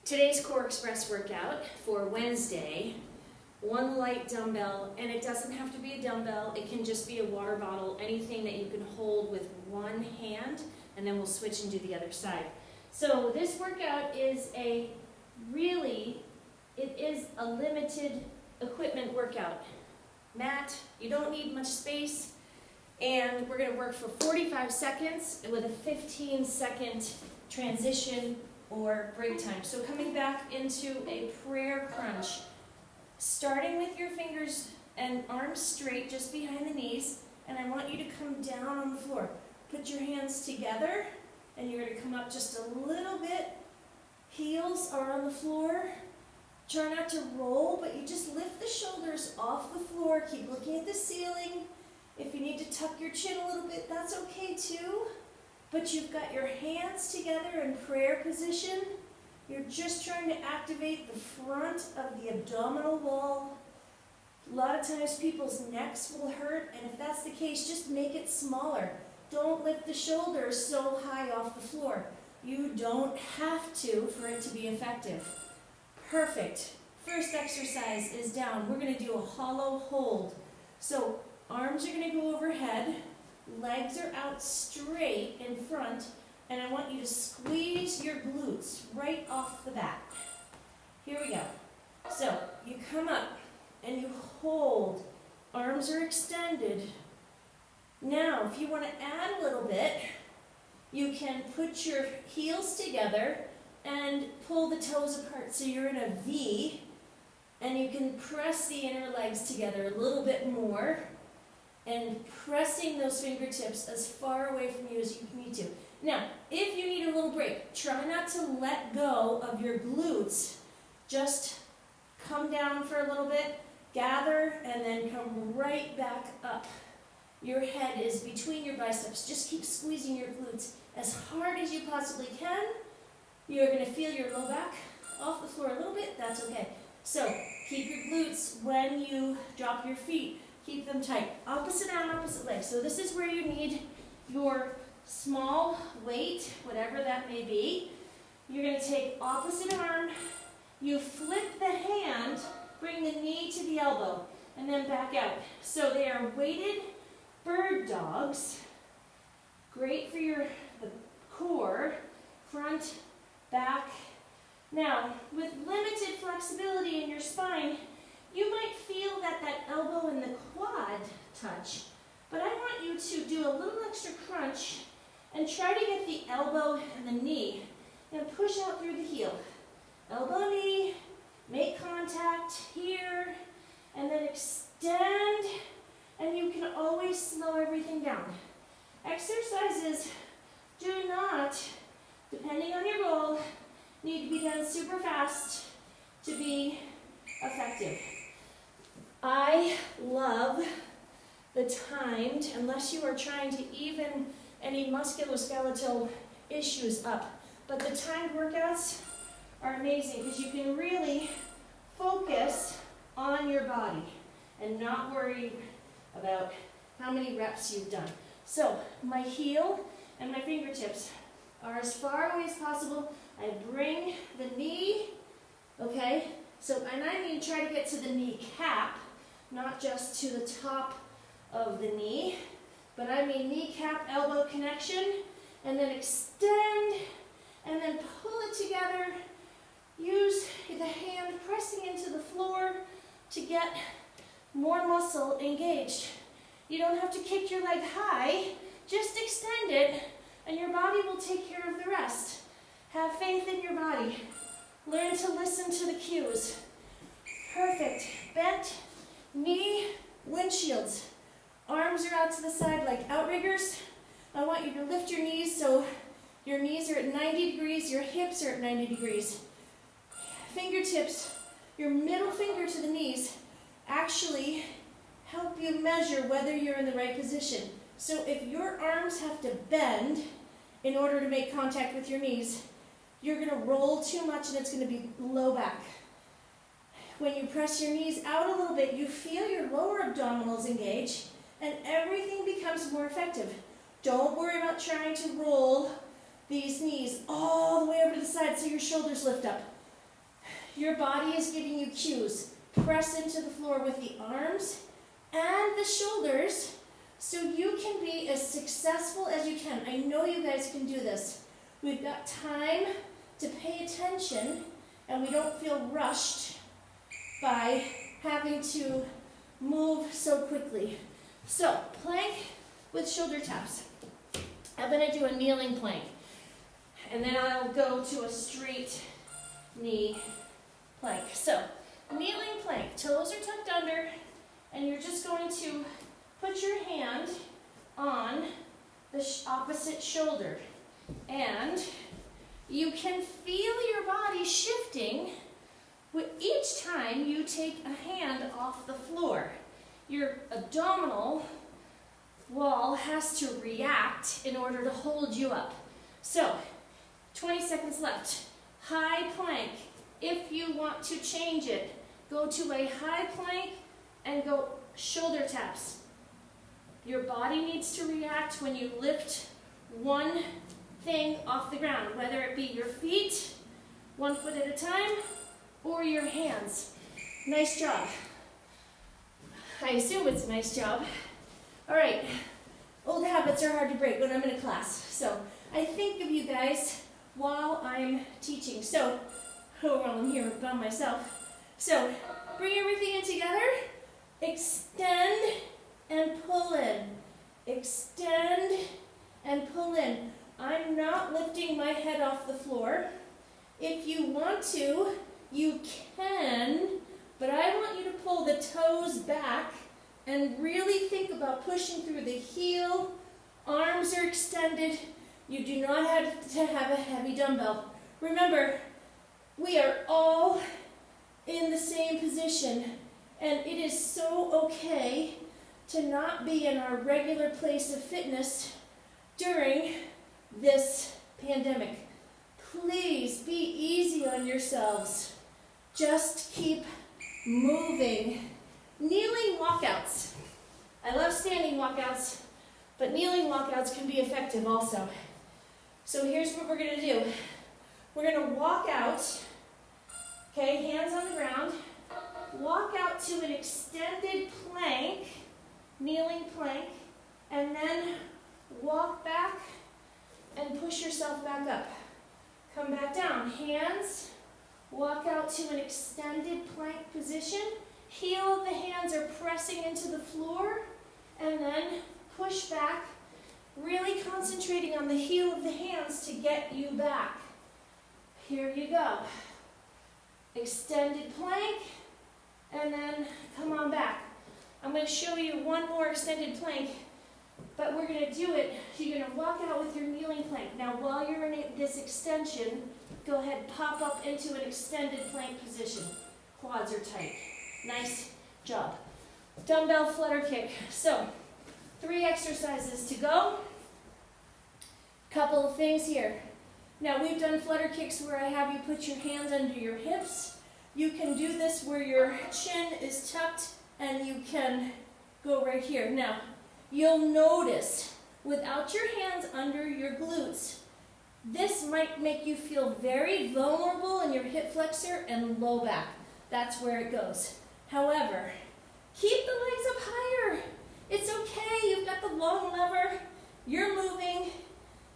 Today's Core Express workout for Wednesday, one light dumbbell, and it doesn't have to be a dumbbell, it can just be a water bottle, anything that you can hold with one hand, and then we'll switch and do the other side. So this workout is it is a limited equipment workout. Mat, you don't need much space, and we're going to work for 45 seconds with a 15-second transition or break time. So coming back into a prayer crunch, starting with your fingers and arms straight just behind the knees, and I want you to come down on the floor. Put your hands together, and you're going to come up just a little bit. Heels are on the floor. Try not to roll, but you just lift the shoulders off the floor. Keep looking at the ceiling. If you need to tuck your chin a little bit, that's okay too. But you've got your hands together in prayer position. You're just trying to activate the front of the abdominal wall. A lot of times people's necks will hurt, and if that's the case, just make it smaller. Don't lift the shoulders so high off the floor. You don't have to for it to be effective. Perfect. First exercise is down. We're going to do a hollow hold. So arms are going to go overhead. Legs are out straight in front, and I want you to squeeze your glutes right off the bat. Here we go. So you come up and you hold. Arms are extended. Now, if you want to add a little bit, you can put your heels together and pull the toes apart so you're in a V, and you can press the inner legs together a little bit more, and pressing those fingertips as far away from you as you need to. Now, if you need a little break, try not to let go of your glutes. Just come down for a little bit, gather, and then come right back up. Your head is between your biceps. Just keep squeezing your glutes as hard as you possibly can. You're going to feel your low back off the floor a little bit. That's okay. So keep your glutes when you drop your feet. Keep them tight. Opposite arm, opposite leg. So this is where you need your small weight, whatever that may be. You're going to take opposite arm. You flip the hand, bring the knee to the elbow, and then back out. So they are weighted bird dogs. Great for the core, front, back. Now, with limited flexibility in your spine, you might feel that elbow and the quad touch, but I want you to do a little extra crunch and try to get the elbow and the knee and push out through the heel. Elbow, knee, make contact here, and then extend, and you can always slow everything down. Exercises do not, depending on your goal, need to be done super fast to be effective. I love the timed, unless you are trying to even any musculoskeletal issues up. But the timed workouts are amazing because you can really focus on your body and not worry about how many reps you've done. So my heel and my fingertips are as far away as possible. I bring the knee, okay? So, and I mean try to get to the kneecap, not just to the top of the knee, but I mean kneecap, elbow connection, and then extend, and then pull it together. Use the hand pressing into the floor to get more muscle engaged. You don't have to kick your leg high, just extend it, and your body will take care of the rest. Have faith in your body. Learn to listen to the cues. Perfect. Bent knee, windshields. Arms are out to the side like outriggers. I want you to lift your knees so your knees are at 90 degrees, your hips are at 90 degrees. Fingertips, your middle finger to the knees, actually help you measure whether you're in the right position. So if your arms have to bend in order to make contact with your knees, you're going to roll too much and it's going to be low back. When you press your knees out a little bit, you feel your lower abdominals engage and everything becomes more effective. Don't worry about trying to roll these knees all the way over to the side so your shoulders lift up. your body is giving you cues. Press into the floor with the arms and the shoulders so you can be as successful as you can. I know you guys can do this. We've got time to pay attention and we don't feel rushed by having to move so quickly. So, plank with shoulder taps. I'm going to do a kneeling plank. And then I'll go to a straight knee plank. So, kneeling plank. Toes are tucked under, and you're just going to put your hand on the opposite shoulder. And you can feel your body shifting with each time you take a hand off the floor. Your abdominal wall has to react in order to hold you up. So, 20 seconds left. High plank. If you want to change it, go to a high plank and go shoulder taps. Your body needs to react when you lift one thing off the ground, whether it be your feet, 1 foot at a time, or your hands. Nice job. I assume it's a nice job. All right, old habits are hard to break when I'm in a class. So I think of you guys while I'm teaching. So, while I'm here by myself. So, bring everything in together. Extend and pull in. Extend and pull in. I'm not lifting my head off the floor. If you want to, you can, but I want you to pull the toes back and really think about pushing through the heel. Arms are extended. You do not have to have a heavy dumbbell. Remember, we are all in the same position, and it is so okay to not be in our regular place of fitness during this pandemic. Please be easy on yourselves. Just keep moving. Kneeling walkouts. I love standing walkouts, but kneeling walkouts can be effective also. So here's what we're going to do. We're going to walk out, okay, hands on the ground, walk out to an extended plank, kneeling plank, and then walk back and push yourself back up. Come back down, hands, walk out to an extended plank position, heel of the hands are pressing into the floor, and then push back, really concentrating on the heel of the hands to get you back. Here you go. Extended plank, and then come on back. I'm going to show you one more extended plank, but we're going to do it. You're going to walk out with your kneeling plank. Now, while you're in this extension, go ahead, pop up into an extended plank position. Quads are tight. Nice job. Dumbbell flutter kick. So, 3 exercises to go. Couple of things here. Now, we've done flutter kicks where I have you put your hands under your hips. You can do this where your chin is tucked and you can go right here. Now, you'll notice without your hands under your glutes, this might make you feel very vulnerable in your hip flexor and low back. That's where it goes. However, keep the legs up higher. It's okay. You've got the long lever. You're moving.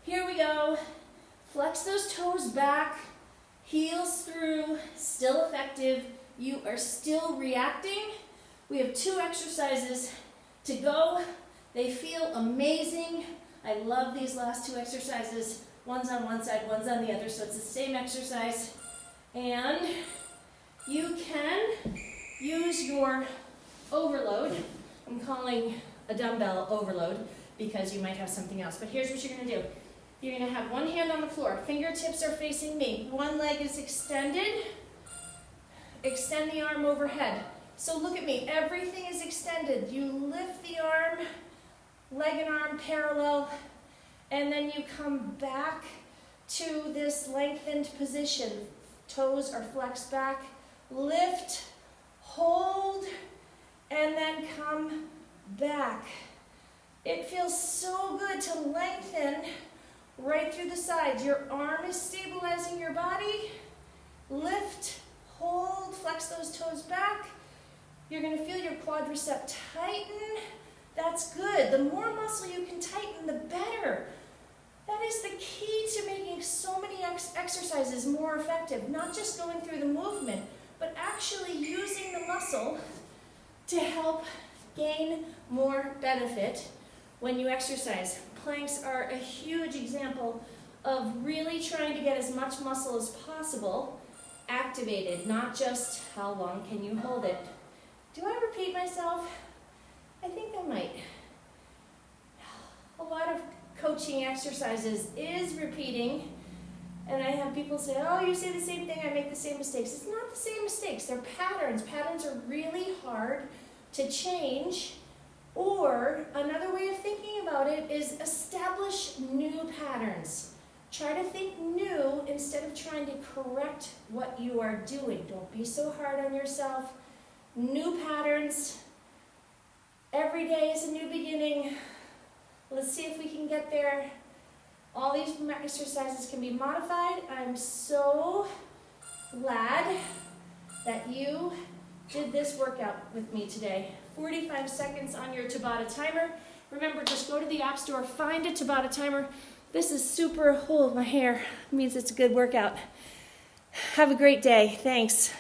Here we go. Flex those toes back. Heels through. Still effective. You are still reacting. We have 2 exercises to go. They feel amazing. I love these last 2 exercises. One's on one side, one's on the other, so it's the same exercise. And you can use your overload. I'm calling a dumbbell overload because you might have something else. But here's what you're going to do. You're going to have one hand on the floor. Fingertips are facing me. One leg is extended. Extend the arm overhead. So look at me. Everything is extended. You lift the arm, leg and arm parallel, and then you come back to this lengthened position. Toes are flexed back. Lift, hold, and then come back. It feels so good to lengthen right through the sides. Your arm is stabilizing your body. Lift, hold, toes back. You're going to feel your quadricep tighten. That's good. The more muscle you can tighten, the better. That is the key to making so many exercises more effective. Not just going through the movement, but actually using the muscle to help gain more benefit when you exercise. Planks are a huge example of really trying to get as much muscle as possible activated, not just how long can you hold it. Do I repeat myself? I think I might. A lot of coaching exercises is repeating, and I have people say, oh, you say the same thing, I make the same mistakes. It's not the same mistakes, they're patterns. Patterns are really hard to change, or another way of thinking about it is establish new patterns. Try to think new instead of trying to correct what you are doing. Don't be so hard on yourself. New patterns. Every day is a new beginning. Let's see if we can get there. All these exercises can be modified. I'm so glad that you did this workout with me today. 45 seconds on your Tabata timer. Remember, just go to the App Store, find a Tabata timer. This is super, my hair means it's a good workout. Have a great day. Thanks.